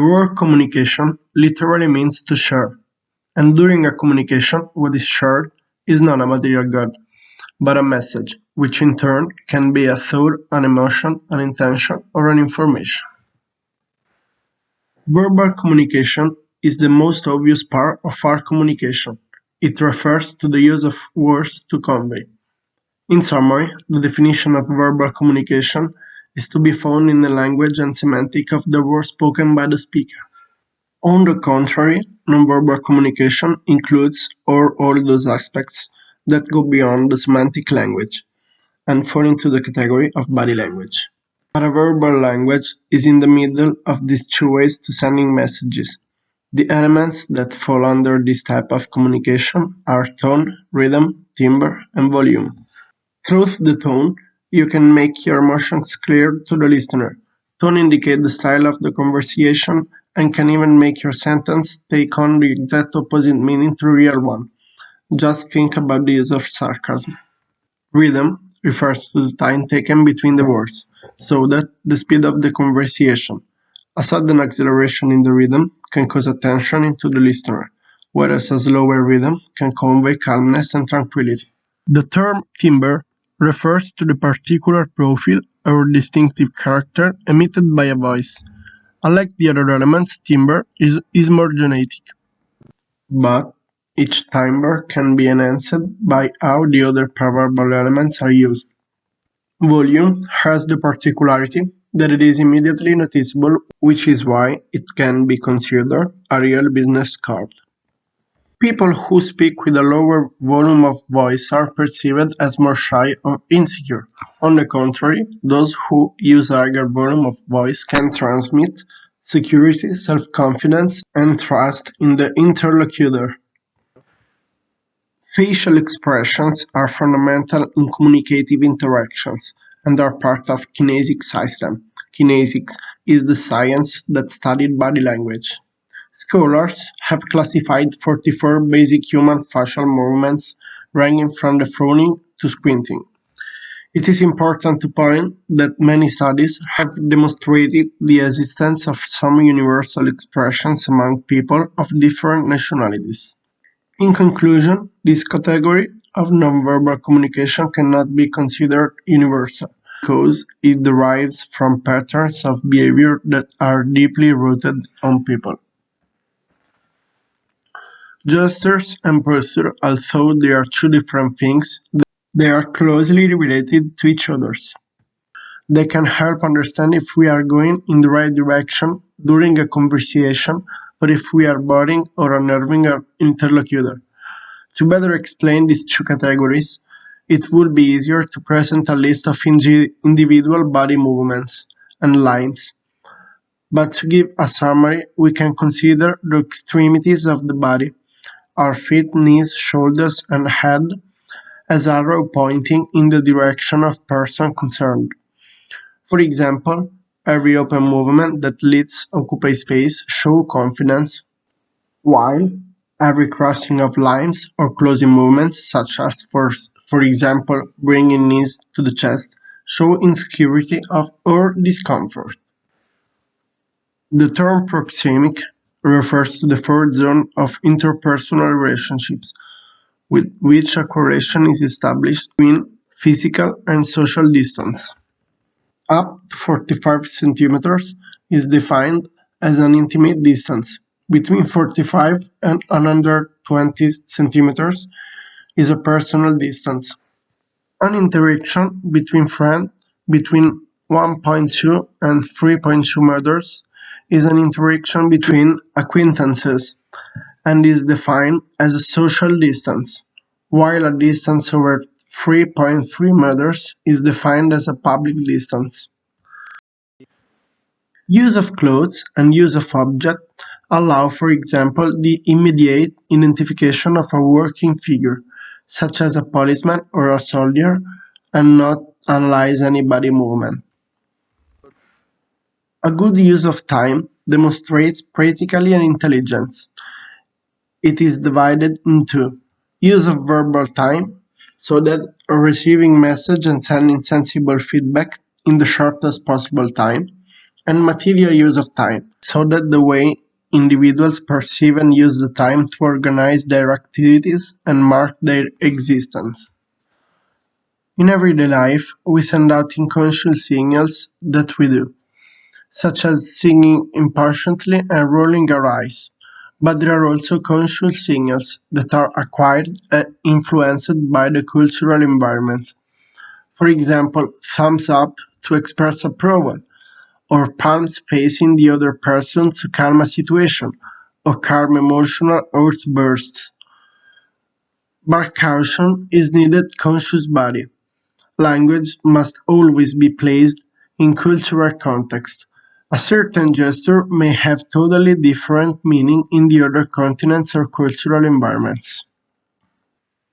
word communication literally means to share, and during a communication what is shared is not a material good, but a message, which in turn can be a thought, an emotion, an intention, or an information. Verbal communication is the most obvious part of our communication. It refers to the use of words to convey. In summary, the definition of verbal communication is to be found in the language and semantic of the words spoken by the speaker. On the contrary, nonverbal communication includes all those aspects that go beyond the semantic language and fall into the category of body language. Paraverbal language is in the middle of these two ways to sending messages. The elements that fall under this type of communication are tone, rhythm, timbre, and volume. Through the tone, you can make your emotions clear to the listener. Tone indicates the style of the conversation and can even make your sentence take on the exact opposite meaning to the real one. Just think about the use of sarcasm. Rhythm refers to the time taken between the words, so that the speed of the conversation. A sudden acceleration in the rhythm can cause attention into the listener, whereas a slower rhythm can convey calmness and tranquility. The term timbre refers to the particular profile or distinctive character emitted by a voice. Unlike the other elements, timbre is more genetic, but each timbre can be enhanced by how the other paraverbal elements are used. Volume has the particularity that it is immediately noticeable, which is why it can be considered a real business card. People who speak with a lower volume of voice are perceived as more shy or insecure. On the contrary, those who use a higher volume of voice can transmit security, self-confidence, and trust in the interlocutor. Facial expressions are fundamental in communicative interactions and are part of kinesics system. Kinesics is the science that studied body language. Scholars have classified 44 basic human facial movements ranging from the frowning to squinting. It is important to point that many studies have demonstrated the existence of some universal expressions among people of different nationalities. In conclusion, this category of nonverbal communication cannot be considered universal because it derives from patterns of behavior that are deeply rooted on people. Gestures and posture, although they are two different things, they are closely related to each other. They can help understand if we are going in the right direction during a conversation or if we are boring or unnerving our interlocutor. To better explain these two categories, it would be easier to present a list of individual body movements and lines. But to give a summary, we can consider the extremities of the body, our feet, knees, shoulders, and head, as arrow pointing in the direction of person concerned. For example, every open movement that lets occupy space show confidence, while every crossing of lines or closing movements, such as for example bringing knees to the chest, show insecurity or discomfort. The term proxemic refers to the third zone of interpersonal relationships, with which a correlation is established between physical and social distance. Up to 45 centimeters is defined as an intimate distance. Between 45 and 120 centimeters is a personal distance. An interaction between friends between 1.2 and 3.2 meters is an interaction between acquaintances and is defined as a social distance, while a distance over 3.3 meters is defined as a public distance. Use of clothes and use of objects allow, for example, the immediate identification of a working figure, such as a policeman or a soldier, and not analyze any body movement. A good use of time demonstrates practically an intelligence. It is divided into use of verbal time, so that receiving message and sending sensible feedback in the shortest possible time, and material use of time, so that the way individuals perceive and use the time to organize their activities and mark their existence. In everyday life, we send out unconscious signals that we do, such as singing impatiently and rolling our eyes. But there are also conscious signals that are acquired and influenced by the cultural environment. For example, thumbs up to express approval, or palms facing the other person to calm a situation, or calm emotional outbursts. But caution is needed conscious body. Language must always be placed in cultural context. A certain gesture may have totally different meaning in the other continents or cultural environments.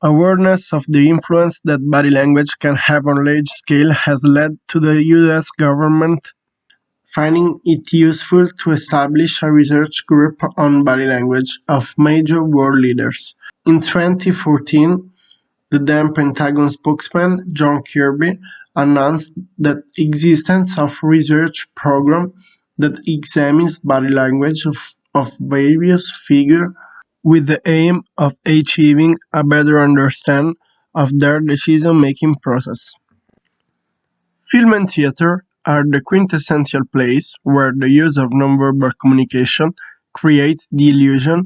Awareness of the influence that body language can have on large scale has led to the US government finding it useful to establish a research group on body language of major world leaders. In 2014, the then Pentagon spokesman, John Kirby, announced the existence of a research program that examines body language of various figures with the aim of achieving a better understanding of their decision-making process. Film and theater are the quintessential place where the use of nonverbal communication creates the illusion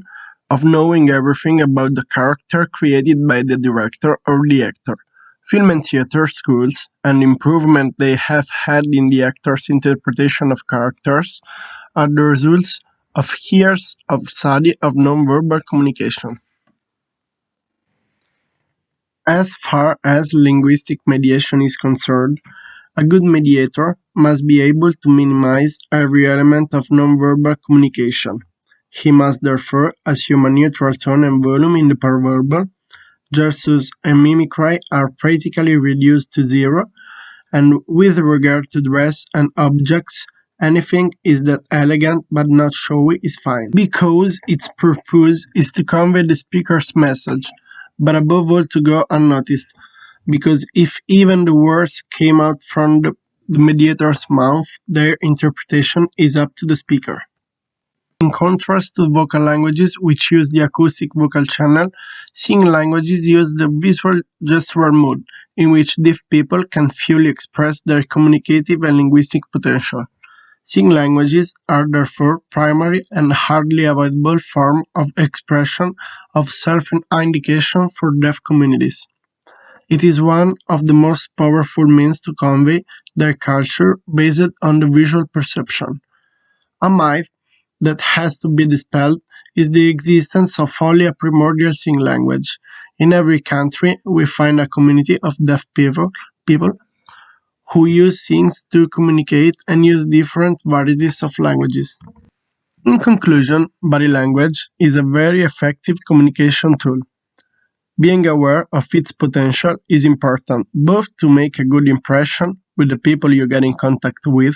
of knowing everything about the character created by the director or the actor. Film and theater schools and improvement they have had in the actor's interpretation of characters are the results of years of study of nonverbal communication. As far as linguistic mediation is concerned, a good mediator must be able to minimize every element of nonverbal communication. He must therefore assume a neutral tone and volume in the paraverbal. Gestures and mimicry are practically reduced to zero, and with regard to dress and objects, anything is that elegant but not showy is fine, because its purpose is to convey the speaker's message, but above all to go unnoticed, because if even the words came out from the mediator's mouth, their interpretation is up to the speaker. In contrast to vocal languages which use the acoustic vocal channel, singing languages use the visual gestural mode, in which deaf people can fully express their communicative and linguistic potential. Singing languages are therefore primary and hardly available form of expression of self-indication for deaf communities. It is one of the most powerful means to convey their culture based on the visual perception. A myth that has to be dispelled is the existence of only a primordial singing language. In every country, we find a community of deaf people who use signs to communicate and use different varieties of languages. In conclusion, body language is a very effective communication tool. Being aware of its potential is important, both to make a good impression with the people you get in contact with,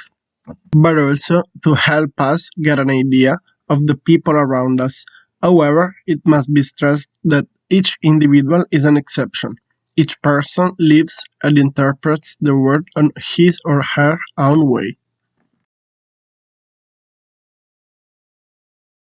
but also to help us get an idea of the people around us. However, it must be stressed that each individual is an exception. Each person lives and interprets the world in his or her own way.